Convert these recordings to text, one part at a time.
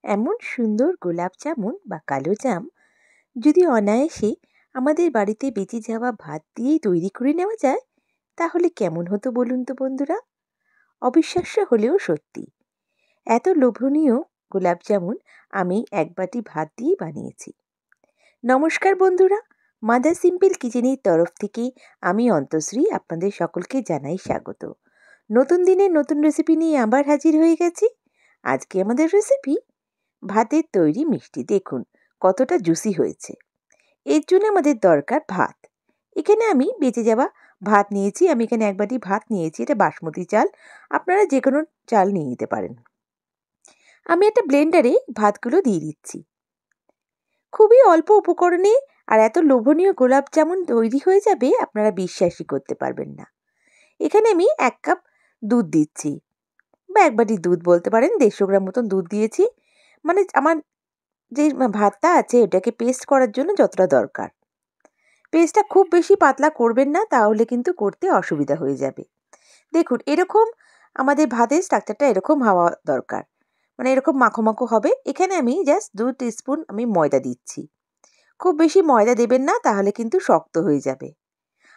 এমন সুন্দর গোলাপ জামুন বা কালো জাম যদি অনায়াসে আমাদের বাড়িতে বেঁচে যাওয়া ভাত দিয়েই তৈরি করে নেওয়া যায় তাহলে কেমন হতো বলুন তো বন্ধুরা। অবিশ্বাস্য হলেও সত্যি, এত লোভনীয় গোলাপ জামুন আমি এক বাটি ভাত দিয়েই বানিয়েছি। নমস্কার বন্ধুরা, মাদার সিম্পল কিচেনের তরফ থেকে আমি অন্তশ্রী আপনাদের সকলকে জানাই স্বাগত। নতুন দিনে নতুন রেসিপি নিয়ে আবার হাজির হয়ে গেছি। আজকে আমাদের রেসিপি ভাতের তৈরি মিষ্টি। দেখুন কতটা জুসি হয়েছে। এর জন্য আমাদের দরকার ভাত। এখানে আমি বেঁচে যাওয়া ভাত নিয়েছি। আমি এখানে এক বাটি ভাত নিয়েছি, এটা বাসমতি চাল, আপনারা যে কোনো চাল নিয়ে নিতে পারেন। আমি একটা ব্লেন্ডারে ভাতগুলো দিয়ে দিচ্ছি। খুবই অল্প উপকরণে আর এত লোভনীয় গোলাপ জামুন তৈরি হয়ে যাবে আপনারা বিশ্বাসই করতে পারবেন না। এখানে আমি 1 কাপ দুধ দিচ্ছি, বা এক বাটি দুধ বলতে পারেন। 150 গ্রাম মতন দুধ দিয়েছি। মানে আমার যে ভাতটা আছে ওটাকে পেস্ট করার জন্য যতটা দরকার। পেস্টটা খুব বেশি পাতলা করবেন না, তাহলে কিন্তু করতে অসুবিধা হয়ে যাবে। দেখুন এরকম আমাদের ভাতের স্ট্রাকচারটা এরকম হওয়া দরকার, মানে এরকম মাখো মাখো হবে। এখানে আমি জাস্ট 2 টিস্পুন আমি ময়দা দিচ্ছি। খুব বেশি ময়দা দেবেন না, তাহলে কিন্তু শক্ত হয়ে যাবে।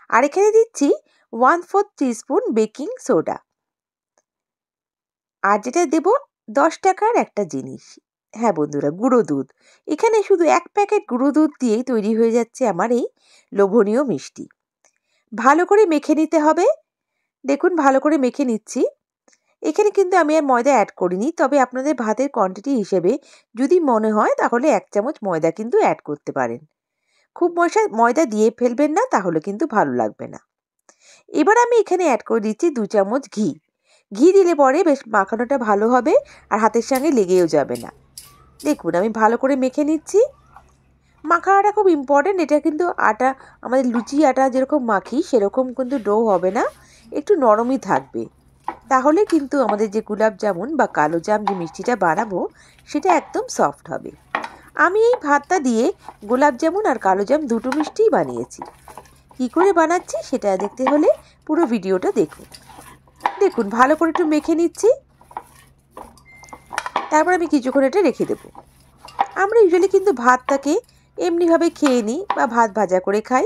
আর এখানে দিচ্ছি 1/4 টিস্পুন বেকিং সোডা। আর যেটা দেব 10 টাকার একটা জিনিস, হ্যাঁ বন্ধুরা, গুঁড়ো দুধ। এখানে শুধু 1 প্যাকেট গুঁড়ো দুধ দিয়েই তৈরি হয়ে যাচ্ছে আমার এই লোভনীয় মিষ্টি। ভালো করে মেখে নিতে হবে। দেখুন ভালো করে মেখে নিচ্ছি। এখানে কিন্তু আমি আর ময়দা অ্যাড করিনি, তবে আপনাদের ভাতের কোয়ান্টিটি হিসেবে যদি মনে হয় তাহলে 1 চামচ ময়দা কিন্তু অ্যাড করতে পারেন। খুব ময়দা দিয়ে ফেলবেন না, তাহলে কিন্তু ভালো লাগবে না। এবার আমি এখানে অ্যাড করে দিচ্ছি 2 চামচ ঘি। ঘি দিলে পরে বেশ মাখানোটা ভালো হবে আর হাতের সঙ্গে লেগেও যাবে না। দেখুন আমি ভালো করে মেখে নিচ্ছি। মাখাটা খুব ইম্পর্টেন্ট। এটা কিন্তু আটা, আমাদের লুচি আটা যেরকম মাখি সেরকম কিন্তু ডো হবে না, একটু নরমই থাকবে। তাহলে কিন্তু আমাদের যে গোলাপ জামুন বা কালো জাম যে মিষ্টিটা বানাবো সেটা একদম সফট হবে। আমি এই ভাতটা দিয়ে গোলাপ জামুন আর কালো জাম দুটো মিষ্টিই বানিয়েছি। কী করে বানাচ্ছি সেটা দেখতে হলে পুরো ভিডিওটা দেখুন। দেখুন ভালো করে একটু মেখে নিচ্ছি, তারপর আমি কিছুক্ষণ এটা রেখে দেবো। আমরা ইউজুয়ালি কিন্তু ভাতটাকে এমনিভাবে খেয়ে নিই বা ভাত ভাজা করে খাই,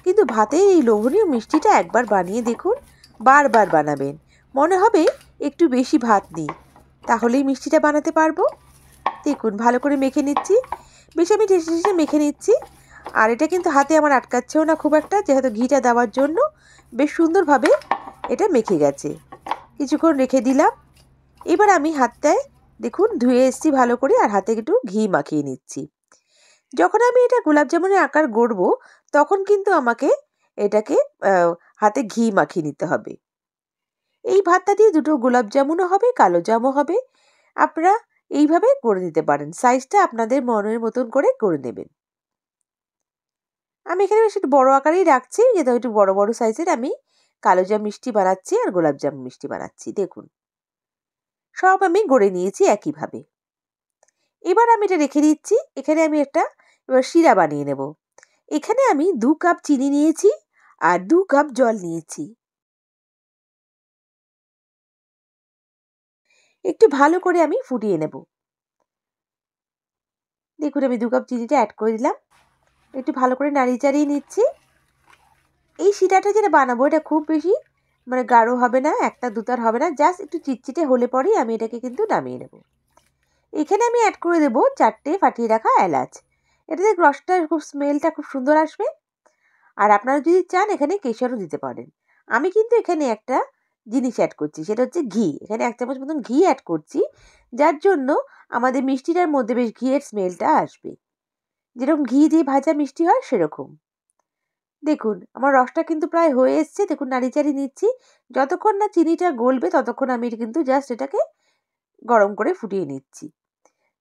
কিন্তু ভাতের এই লোভনীয় মিষ্টিটা একবার বানিয়ে দেখুন। বারবার বানাবেন, মনে হবে একটু বেশি ভাত নিই, তাহলেই মিষ্টিটা বানাতে পারবো। দেখুন ভালো করে মেখে নিচ্ছি, বেশ আমি টেস্টে টেস্টে মেখে নিচ্ছি। আর এটা কিন্তু হাতে আমার আটকাচ্ছেও না খুব একটা, যেহেতু ঘিটা দেওয়ার জন্য বেশ সুন্দরভাবে এটা মেখে গেছে। কিছুক্ষণ রেখে দিলাম। এবার আমি হাতটায় দেখুন ধুয়ে এসেছি ভালো করে, আর হাতে একটু ঘি মাখিয়ে নিচ্ছি। যখন আমি এটা গোলাপ জামুনের আকার গড়বো তখন কিন্তু আমাকে এটাকে হাতে ঘি মাখিয়ে নিতে হবে। এই ভাতটা দিয়ে দুটো গোলাপ জামুনও হবে, কালো জামও হবে। আপনারা এইভাবে করে দিতে পারেন, সাইজটা আপনাদের মনের মতন করে করে নেবেন। আমি এখানে বেশ একটু বড় আকারেই রাখছি, যেহেতু একটু বড় বড় সাইজের আমি কালো জাম মিষ্টি বানাচ্ছি আর গোলাপ জাম মিষ্টি বানাচ্ছি। দেখুন সব আমি গড়ে নিয়েছি একইভাবে। এবার আমি এটা রেখে দিচ্ছি। এখানে আমি এবার শিরা বানিয়ে নেব। এখানে আমি 2 কাপ চিনি নিয়েছি আর 2 কাপ জল নিয়েছি। একটু ভালো করে আমি ফুটিয়ে নেব। দেখুন আমি 2 কাপ চিনিটা অ্যাড করে দিলাম। একটু ভালো করে নাড়িয়ে চাড়িয়ে নিচ্ছি। এই শিরাটা যেটা বানাবো এটা খুব বেশি মানে গাঢ় হবে না, একটা দুতার হবে না, জাস্ট একটু চিটচিটে হলে পরেই আমি এটাকে কিন্তু নামিয়ে নেব। এখানে আমি অ্যাড করে দেবো 4টে ফাটিয়ে রাখা এলাচ। এটাতে রসটা খুব স্মেলটা খুব সুন্দর আসবে। আর আপনারা যদি চান এখানে কেশরও দিতে পারেন। আমি কিন্তু এখানে একটা জিনিস অ্যাড করছি, সেটা হচ্ছে ঘি। এখানে 1 চামচ মতন ঘি অ্যাড করছি, যার জন্য আমাদের মিষ্টিটার মধ্যে বেশ ঘিয়ের স্মেলটা আসবে, যেরকম ঘি দিয়ে ভাজা মিষ্টি হয় সেরকম। দেখুন আমার রসটা কিন্তু প্রায় হয়ে এসছে। দেখুন নাড়িচাড়ি নিচ্ছি। যতক্ষণ না চিনিটা গলবে ততক্ষণ আমি কিন্তু জাস্ট এটাকে গরম করে ফুটিয়ে নিচ্ছি।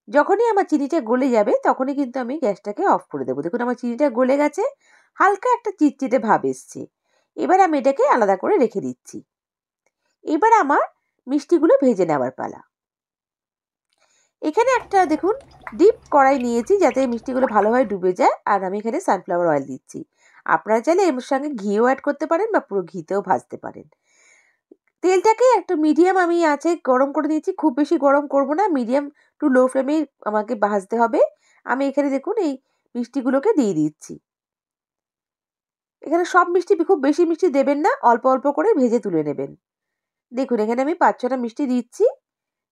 যখনই আমার চিনিটা গলে যাবে তখনই কিন্তু আমি গ্যাসটাকে অফ করে দেবো। দেখুন আমার চিনিটা গলে গেছে, হালকা একটা চিটচিটে ভাব এসছে। এবার আমি এটাকে আলাদা করে রেখে দিচ্ছি। এবার আমার মিষ্টিগুলো ভেজে নেওয়ার পালা। এখানে একটা দেখুন ডিপ কড়াই নিয়েছি যাতে মিষ্টিগুলো ভালোভাবে ডুবে যায়, আর আমি এখানে সানফ্লাওয়ার অয়েল দিচ্ছি। আপনারা চাইলে এর সঙ্গে ঘিও অ্যাড করতে পারেন বা পুরো ঘিতেও ভাজতে পারেন। তেলটাকে একটা মিডিয়াম আমি আঁচে গরম করে নিয়েছি, খুব বেশি গরম করব না, মিডিয়াম টু লো ফ্লেমেই আমাকে ভাজতে হবে। আমি এখানে দেখুন এই মিষ্টিগুলোকে দিয়ে দিচ্ছি। এখানে সব মিষ্টি খুব বেশি মিষ্টি দেবেন না, অল্প অল্প করে ভেজে তুলে নেবেন। দেখুন এখানে আমি 5-6টা মিষ্টি দিচ্ছি,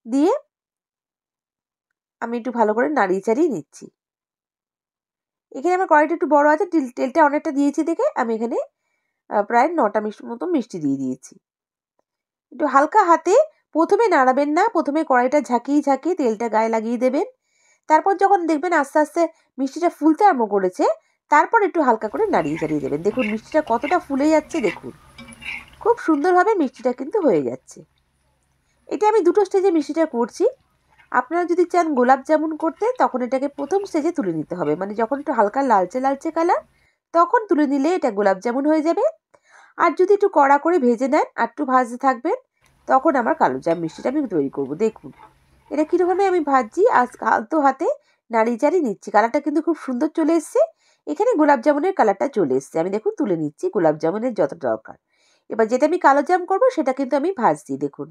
দিয়ে আমি একটু ভালো করে নাড়িয়ে চাড়িয়ে নিচ্ছি। এখানে আমার কড়াইটা একটু বড় আছে, তেলটা অনেকটা দিয়েছি দেখে আমি এখানে প্রায় 9টা মতো মিষ্টি দিয়ে দিয়েছি। একটু হালকা হাতে প্রথমে নাড়াবেন না, প্রথমে কড়াইটা ঝাঁকিয়ে ঝাঁকিয়ে তেলটা গায়ে লাগিয়ে দেবেন। তারপর যখন দেখবেন আস্তে আস্তে মিষ্টিটা ফুলতে আরম্ভ করেছে, তারপর একটু হালকা করে নাড়িয়ে চাড়িয়ে দেবেন। দেখুন মিষ্টিটা কতটা ফুলে যাচ্ছে, দেখুন খুব সুন্দরভাবে মিষ্টিটা কিন্তু হয়ে যাচ্ছে। এটা আমি দুটো স্টেজে মিষ্টিটা করছি। আপনারা যদি চান গোলাপ জামুন করতে, তখন এটাকে প্রথম স্টেজে তুলে নিতে হবে, মানে যখন একটু হালকা লালচে লালচে কালার, তখন তুলে নিলে এটা গোলাপ জামুন হয়ে যাবে। আর যদি একটু কড়া করে ভেজে নেন আর একটু ভাজতে থাকবেন, তখন আমার কালোজাম মিষ্টিটা আমি তৈরি করব। দেখুন এটা কীরকমভাবে আমি ভাজছি, আলতো হাতে নাড়িয়ে চাড়িয়ে নিচ্ছি। কালারটা কিন্তু খুব সুন্দর চলে এসছে। এখানে গোলাপ জামুনের কালারটা চলে এসছে। আমি দেখুন তুলে নিচ্ছি গোলাপ জামুনের যত দরকার। এবার যেটা আমি কালোজাম করব সেটা কিন্তু আমি ভাজছি। দেখুন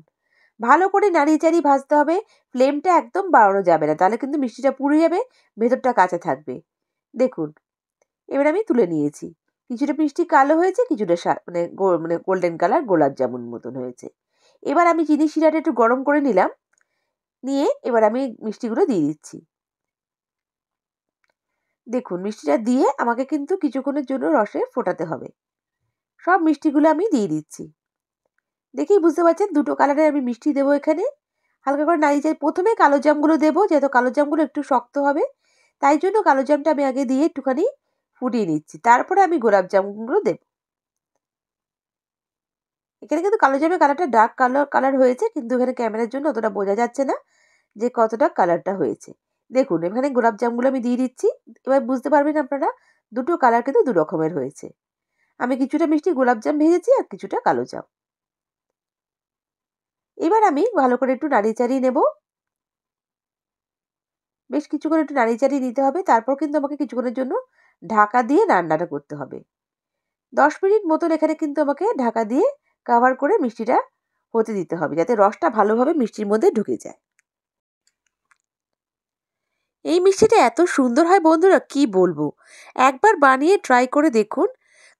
ভালো করে নাড়িয়ে চাড়িয়ে ভাজতে হবে, ফ্লেমটা একদম বাড়ানো যাবে না, তাহলে কিন্তু মিষ্টিটা পুড়ে যাবে, ভেতরটা কাঁচা থাকবে। দেখুন এবার আমি তুলে নিয়েছি। কিছুটা মিষ্টি কালো হয়েছে, কিছুটা মানে গোল্ডেন কালার গোলাপ জামুন মতন হয়েছে। এবার আমি চিনি শিরাটা একটু গরম করে নিলাম, নিয়ে এবার আমি মিষ্টিগুলো দিয়ে দিচ্ছি। দেখুন মিষ্টিটা দিয়ে আমাকে কিন্তু কিছুক্ষণের জন্য রসে ফোটাতে হবে। সব মিষ্টিগুলো আমি দিয়ে দিচ্ছি। দেখেই বুঝতে পারছেন দুটো কালারের আমি মিষ্টি দেবো এখানে। হালকা করে নাড়িয়ে চাই, প্রথমে কালো জামগুলো দেবো, যেহেতু কালো জামগুলো একটু শক্ত হবে, তাই জন্য কালো জামটা আমি আগে দিয়ে একটুখানি ফুটিয়ে নিচ্ছি, তারপরে আমি গোলাপ জামগুলো দেবো। এখানে কিন্তু কালো জামের কালারটা ডার্ক কালার হয়েছে, কিন্তু এখানে ক্যামেরার জন্য অতটা বোঝা যাচ্ছে না যে কতটা কালারটা হয়েছে। দেখুন এখানে গোলাপ জামগুলো আমি দিয়ে দিচ্ছি। এবার বুঝতে পারবেন আপনারা দুটো কালার কিন্তু দু রকমের হয়েছে। আমি কিছুটা মিষ্টি গোলাপ জাম ভেজেছি আর কিছুটা কালো জাম। এবার আমি ভালো করে একটু নাড়িয়ে চাড়িয়ে নেব। বেশ কিছুক্ষণ একটু নাড়িয়ে চাড়িয়ে নিতে হবে, তারপর কিন্তু আমাকে কিছুক্ষণের জন্য ঢাকা দিয়ে রান্নাটা করতে হবে। 10 মিনিট মতন এখানে কিন্তু আমাকে ঢাকা দিয়ে কভার করে মিষ্টিটা হতে দিতে হবে, যাতে রসটা ভালোভাবে মিষ্টির মধ্যে ঢুকে যায়। এই মিষ্টিটা এত সুন্দর হয় বন্ধুরা, কি বলবো। একবার বানিয়ে ট্রাই করে দেখুন।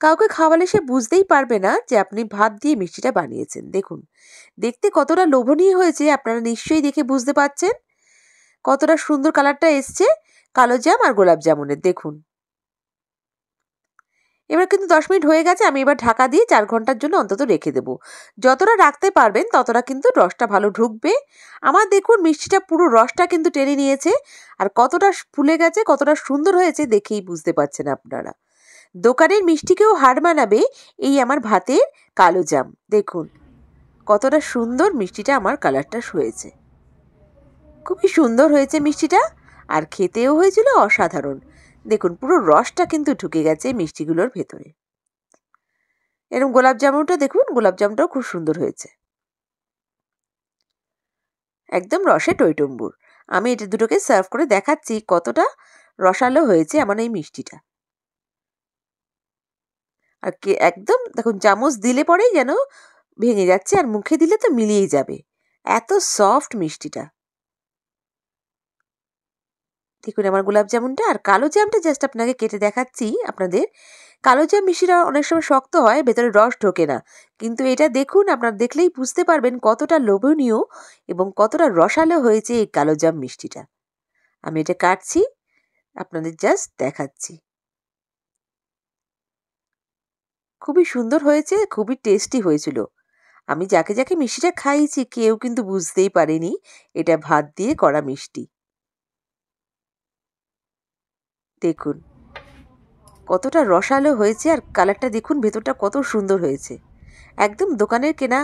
কাউকে খাওয়ালে সে বুঝতেই পারবে না যে আপনি ভাত দিয়ে মিষ্টিটা বানিয়েছেন। দেখুন দেখতে কতটা লোভনীয় হয়েছে, আপনারা নিশ্চয়ই দেখে বুঝতে পারছেন কতটা সুন্দর কালারটা এসছে কালো জাম আর গোলাপ জামুনের। দেখুন এবার কিন্তু 10 মিনিট হয়ে গেছে, আমি এবার ঢাকা দিয়ে 4 ঘন্টার জন্য অন্তত রেখে দেবো। যতটা রাখতে পারবেন ততটা কিন্তু রসটা ভালো ঢুকবে। আমার দেখুন মিষ্টিটা পুরো রসটা কিন্তু টেনে নিয়েছে, আর কতটা ফুলে গেছে, কতটা সুন্দর হয়েছে দেখেই বুঝতে পারছেন আপনারা। দোকানের মিষ্টিকেও হার মানাবে এই আমার ভাতের কালো জাম। দেখুন কতটা সুন্দর মিষ্টিটা আমার কালারটা হয়েছে, খুবই সুন্দর হয়েছে মিষ্টিটা, আর খেতেও হয়েছিল অসাধারণ। দেখুন পুরো রসটা কিন্তু ঢুকে গেছে মিষ্টিগুলোর ভেতরে। এরকম গোলাপ জামুনটা দেখুন, গোলাপ জামুনটাও খুব সুন্দর হয়েছে, একদম রসে টইটম্বুর। আমি এটা দুটোকে সার্ভ করে দেখাচ্ছি কতটা রসালো হয়েছে আমার এই মিষ্টিটা। আর একদম দেখুন চামচ দিলে পরেই যেন ভেঙে যাচ্ছে, আর মুখে দিলে তো মিলিয়েই যাবে, এত সফট মিষ্টিটা। দেখুন আমার গোলাপ জামুনটা আর কালো জামটা জাস্ট আপনাকে কেটে দেখাচ্ছি আপনাদের। কালো জাম মিষ্টিটা অনেক সময় শক্ত হয়, ভেতরে রস ঢোকে না, কিন্তু এটা দেখুন আপনারা দেখলেই বুঝতে পারবেন কতটা লোভনীয় এবং কতটা রসালো হয়েছে এই কালো জাম মিষ্টিটা। আমি এটা কাটছি, আপনাদের জাস্ট দেখাচ্ছি। খুবই সুন্দর হয়েছে, খুবই টেস্টি হয়েছিল। আমি যাকে যাকে মিষ্টিটা খাইয়েছি কেউ কিন্তু বুঝতেই পারেনি এটা ভাত দিয়ে করা মিষ্টি। দেখুন কতটা রসালো হয়েছে, আর কালারটা দেখুন ভেতরটা কত সুন্দর হয়েছে, একদম দোকানের কেনা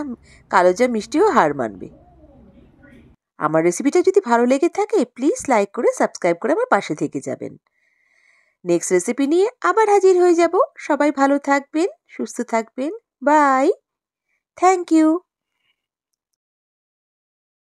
কালোজাম মিষ্টিও হার মানবে। আমার রেসিপিটা যদি ভালো লেগে থাকে প্লিজ লাইক করে সাবস্ক্রাইব করে আমার পাশে থেকে যাবেন। নেক্সট রেসিপি নিয়ে আবার হাজির হয়ে যাব। সবাই ভালো থাকবেন, সুস্থ থাকবেন। বাই। Thank you.